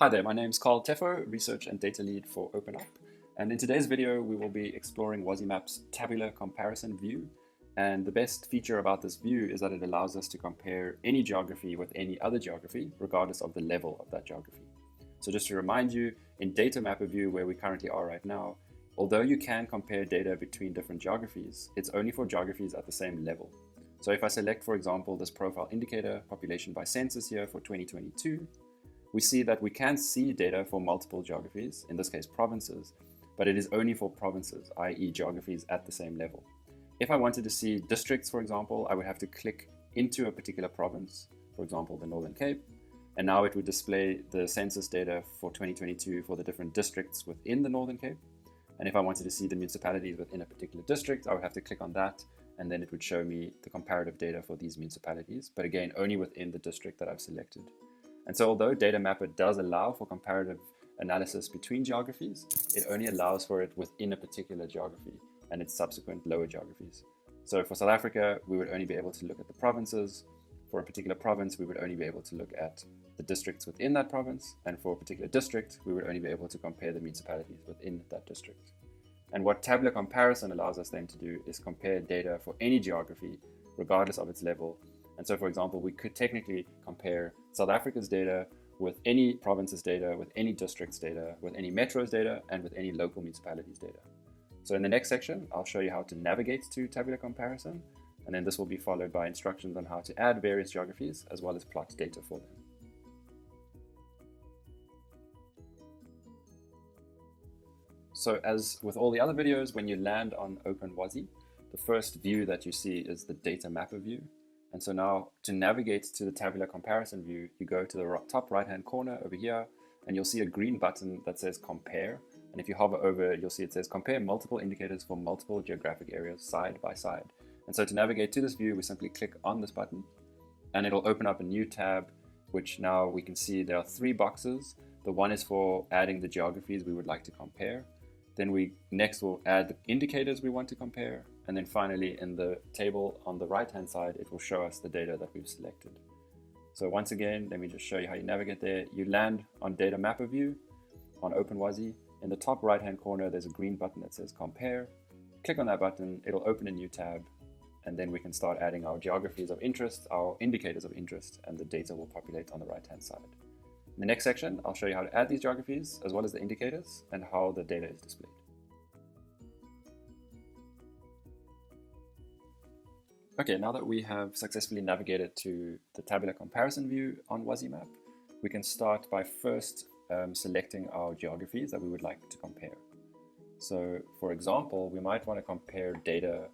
Hi there, my name is Teffo, Research and Data Lead for OpenUp. And in today's video, we will be exploring Wazimap's Tabular Comparison View. And the best feature about this view is that it allows us to compare any geography with any other geography, regardless of the level of that geography. So just to remind you, in Data Mapper View, where we currently are right now, although you can compare data between different geographies, it's only for geographies at the same level. So if I select, for example, this profile indicator, population by census here for 2022, we see that we can see data for multiple geographies, in this case provinces, but it is only for provinces, i.e. geographies at the same level. If I wanted to see districts, for example, I would have to click into a particular province, for example, the Northern Cape, and now it would display the census data for 2022 for the different districts within the Northern Cape. And if I wanted to see the municipalities within a particular district, I would have to click on that, and then it would show me the comparative data for these municipalities, but again, only within the district that I've selected. And so although Data Mapper does allow for comparative analysis between geographies, it only allows for it within a particular geography and its subsequent lower geographies. So for South Africa, we would only be able to look at the provinces. For a particular province, we would only be able to look at the districts within that province. And for a particular district, we would only be able to compare the municipalities within that district. And what tabular comparison allows us then to do is compare data for any geography, regardless of its level. And so, for example, we could technically compare South Africa's data with any province's data, with any district's data, with any metro's data, and with any local municipalities' data. So in the next section, I'll show you how to navigate to tabular comparison, and then this will be followed by instructions on how to add various geographies, as well as plot data for them. So as with all the other videos, when you land on OpenWazi, the first view that you see is the Data Mapper view. And so now to navigate to the tabular comparison view, you go to the top right-hand corner over here, and you'll see a green button that says compare. And if you hover over it, you'll see it says compare multiple indicators for multiple geographic areas side by side. And so to navigate to this view, we simply click on this button, and it'll open up a new tab, which now we can see there are three boxes. The one is for adding the geographies we would like to compare. Then we next will add the indicators we want to compare. And then finally, in the table on the right-hand side, it will show us the data that we've selected. So once again, let me just show you how you navigate there. You land on Data Mapper View on OpenWazi. In the top right-hand corner, there's a green button that says Compare. Click on that button, it'll open a new tab, and then we can start adding our geographies of interest, our indicators of interest, and the data will populate on the right-hand side. In the next section, I'll show you how to add these geographies, as well as the indicators, and how the data is displayed. Okay, now that we have successfully navigated to the tabular comparison view on Wazimap, we can start by first selecting our geographies that we would like to compare. So for example, we might want to compare data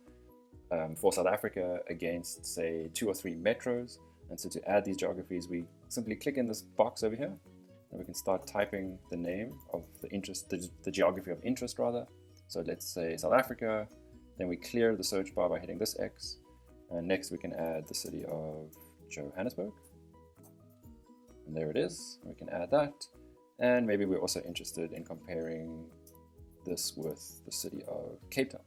for South Africa against, say, 2 or 3 metros. And so to add these geographies, we simply click in this box over here, and we can start typing the name of the interest, the geography of interest rather. So let's say South Africa, then we clear the search bar by hitting this X. And next we can add the city of Johannesburg. And there it is, we can add that. And maybe we're also interested in comparing this with the city of Cape Town.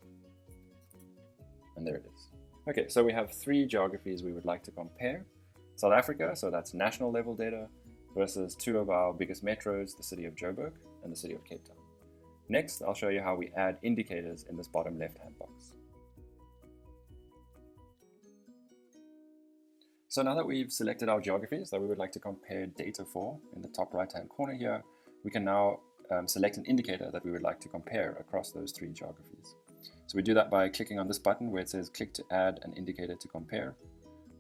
And there it is. Okay, so we have 3 geographies we would like to compare. South Africa, so that's national level data, versus 2 of our biggest metros, the city of Joburg and the city of Cape Town. Next, I'll show you how we add indicators in this bottom left-hand box. So now that we've selected our geographies that we would like to compare data for in the top right-hand corner here, we can now select an indicator that we would like to compare across those 3 geographies. So we do that by clicking on this button where it says click to add an indicator to compare.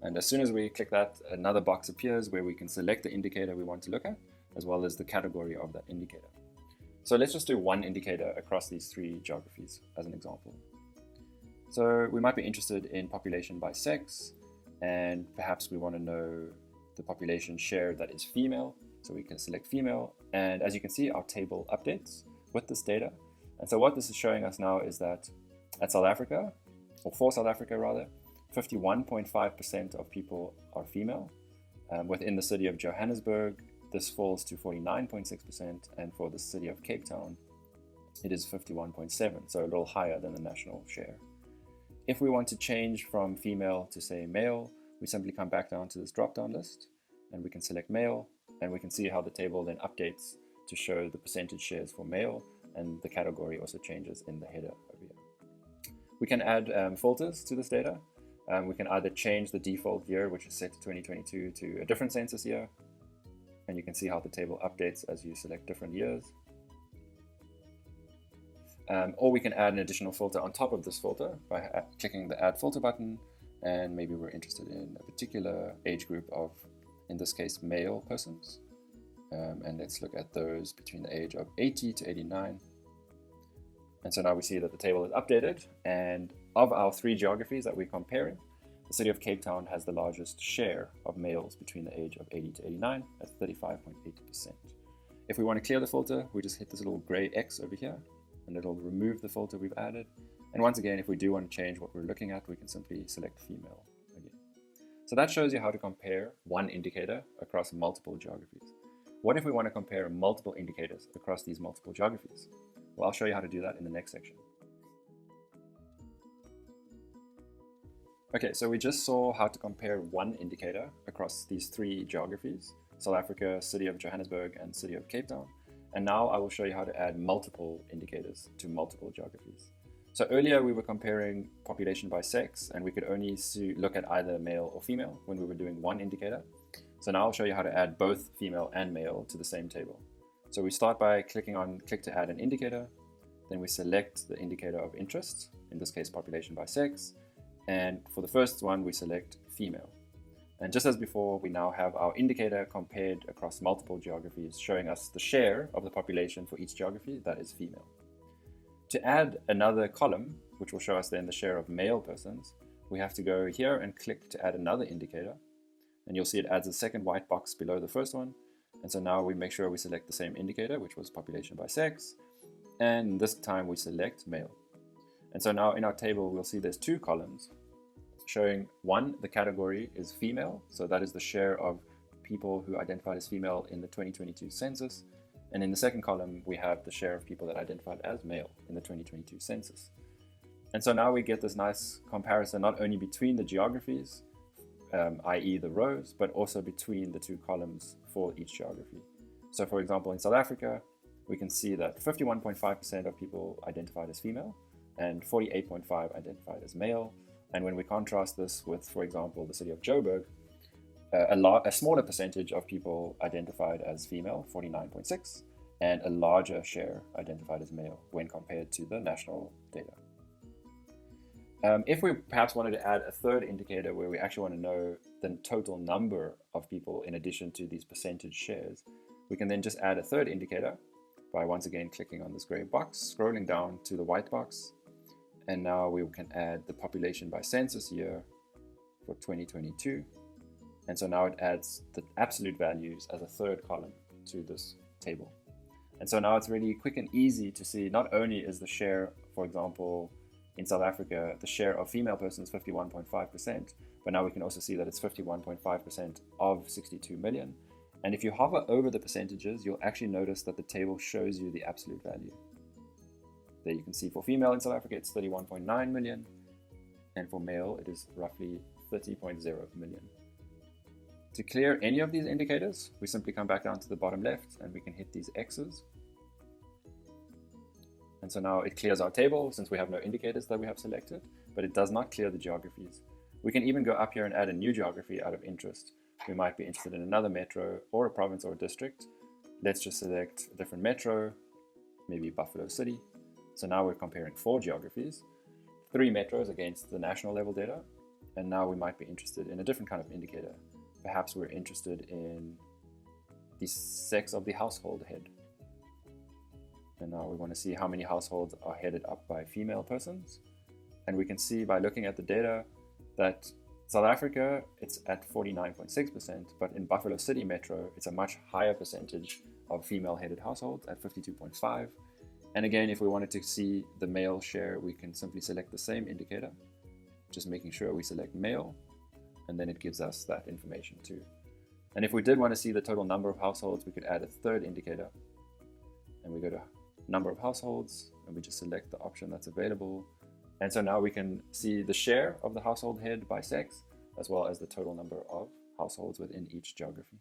And as soon as we click that, another box appears where we can select the indicator we want to look at, as well as the category of that indicator. So let's just do one indicator across these 3 geographies as an example. So we might be interested in population by sex, and perhaps we want to know the population share that is female, so we can select female. And as you can see, our table updates with this data. And so what this is showing us now is that at South Africa, or for South Africa rather, 51.5% of people are female. Within the city of Johannesburg, this falls to 49.6%, and for the city of Cape Town, it is 51.7%, so a little higher than the national share. If we want to change from female to, say, male, we simply come back down to this drop-down list, and we can select male, And we can see how the table then updates to show the percentage shares for male, and the category also changes in the header over here. We can add filters to this data. We can either change the default year, which is set to 2022, to a different census year. And you can see how the table updates as you select different years. Or we can add an additional filter on top of this filter by clicking the Add Filter button. And maybe we're interested in a particular age group of, in this case, male persons. And let's look at those between the age of 80 to 89. And so now we see that the table is updated, and of our 3 geographies that we're comparing, the city of Cape Town has the largest share of males between the age of 80 to 89 at 35.8%. If we want to clear the filter, we just hit this little gray X over here, and it'll remove the filter we've added. And once again, if we do want to change what we're looking at, we can simply select female again. So that shows you how to compare one indicator across multiple geographies. What if we want to compare multiple indicators across these multiple geographies? Well, I'll show you how to do that in the next section. Okay, so we just saw how to compare one indicator across these 3 geographies: South Africa, City of Johannesburg, and City of Cape Town. And now I will show you how to add multiple indicators to multiple geographies. So earlier we were comparing population by sex, and we could only look at either male or female when we were doing one indicator. So now I'll show you how to add both female and male to the same table. So we start by clicking on Click to add an indicator. Then we select the indicator of interest, in this case population by sex. And for the first one, we select female. And just as before, we now have our indicator compared across multiple geographies, showing us the share of the population for each geography that is female. To add another column, which will show us then the share of male persons, we have to go here and click to add another indicator. And you'll see it adds a second white box below the first one. And so now we make sure we select the same indicator, which was population by sex. And this time we select male. And so now in our table, we'll see there's 2 columns showing, one, the category is female. So that is the share of people who identified as female in the 2022 census. And in the second column, we have the share of people that identified as male in the 2022 census. And so now we get this nice comparison, not only between the geographies, i.e. the rows, but also between the 2 columns for each geography. So for example, in South Africa, we can see that 51.5% of people identified as female and 48.5% identified as male. And when we contrast this with, for example, the city of Joburg, a smaller percentage of people identified as female, 49.6%, and a larger share identified as male when compared to the national data. If we perhaps wanted to add a third indicator where we actually want to know the total number of people in addition to these percentage shares, we can then just add a third indicator by once again clicking on this gray box, scrolling down to the white box, and now we can add the population by census year for 2022. And so now it adds the absolute values as a third column to this table. And so now it's really quick and easy to see not only is the share, for example, in South Africa, the share of female persons 51.5%, but now we can also see that it's 51.5% of 62 million. And if you hover over the percentages, you'll actually notice that the table shows you the absolute value. There you can see for female in South Africa, it's 31.9 million, and for male, it is roughly 30.0 million. To clear any of these indicators, we simply come back down to the bottom left and we can hit these X's. And so now it clears our table since we have no indicators that we have selected, but it does not clear the geographies. We can even go up here and add a new geography out of interest. We might be interested in another metro or a province or a district. Let's just select a different metro, maybe Buffalo City. So now we're comparing 4 geographies, 3 metros against the national level data. And now we might be interested in a different kind of indicator. Perhaps we're interested in the sex of the household head. And now we want to see how many households are headed up by female persons. And we can see by looking at the data that South Africa, it's at 49.6%, but in Buffalo City Metro, it's a much higher percentage of female-headed households at 52.5%. And again, if we wanted to see the male share, we can simply select the same indicator, just making sure we select male, and then it gives us that information too. And if we did want to see the total number of households, we could add a third indicator, and we go to number of households, and we just select the option that's available. And so now we can see the share of the household head by sex, as well as the total number of households within each geography.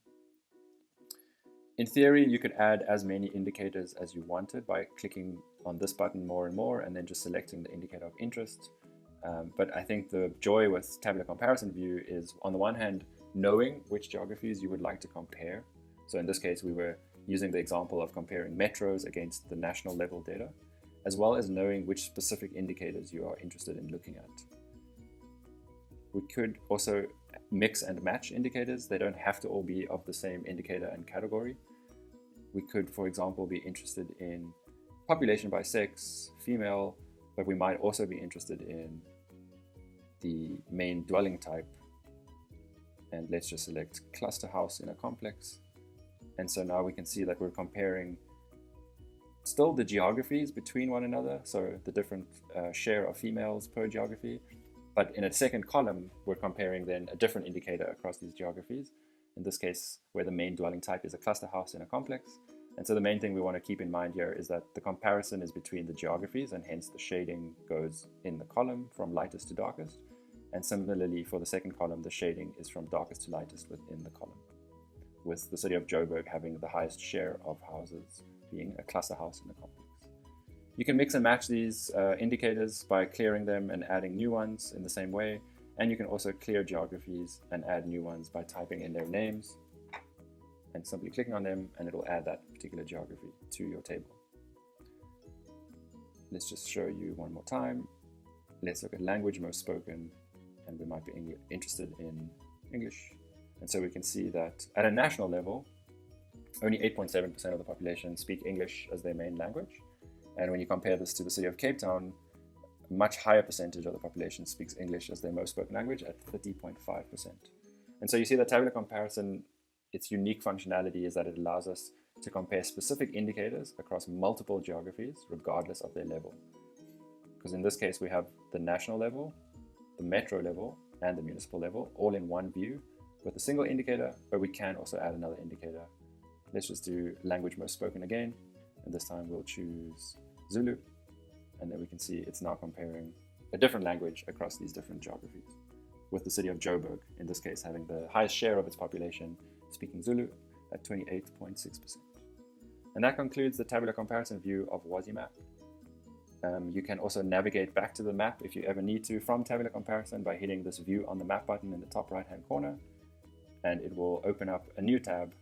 In theory, you could add as many indicators as you wanted by clicking on this button more and more, and then just selecting the indicator of interest. But I think the joy with Tabular Comparison View is, on the one hand, knowing which geographies you would like to compare. So in this case, we were using the example of comparing metros against the national level data, as well as knowing which specific indicators you are interested in looking at. We could also mix and match indicators. They don't have to all be of the same indicator and category. We could, for example, be interested in population by sex, female, but we might also be interested in the main dwelling type. And let's just select cluster house in a complex. And so now we can see that we're comparing still the geographies between one another, so the different share of females per geography. But in a second column, we're comparing then a different indicator across these geographies. In this case, where the main dwelling type is a cluster house in a complex. And so the main thing we want to keep in mind here is that the comparison is between the geographies, and hence the shading goes in the column from lightest to darkest. And similarly, for the second column, the shading is from darkest to lightest within the column, with the city of Joburg having the highest share of houses being a cluster house in a complex. You can mix and match these indicators by clearing them and adding new ones in the same way. And you can also clear geographies and add new ones by typing in their names and simply clicking on them, and it'll add that particular geography to your table. Let's just show you one more time. Let's look at language most spoken, and we might be interested in English. And so we can see that at a national level, only 8.7% of the population speak English as their main language. And when you compare this to the city of Cape Town, a much higher percentage of the population speaks English as their most spoken language at 30.5%. And so you see that tabular comparison, its unique functionality is that it allows us to compare specific indicators across multiple geographies, regardless of their level. Because in this case, we have the national level, the metro level, and the municipal level, all in one view with a single indicator, but we can also add another indicator. Let's just do language most spoken again, and this time we'll choose Zulu, and then we can see it's now comparing a different language across these different geographies, with the city of Joburg, in this case, having the highest share of its population speaking Zulu at 28.6%. And that concludes the tabular comparison view of Wazimap. You can also navigate back to the map if you ever need to from tabular comparison by hitting this view on the map button in the top right hand corner, and it will open up a new tab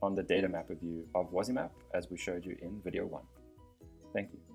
on the data mapper view of Wazimap as we showed you in video 1. Thank you.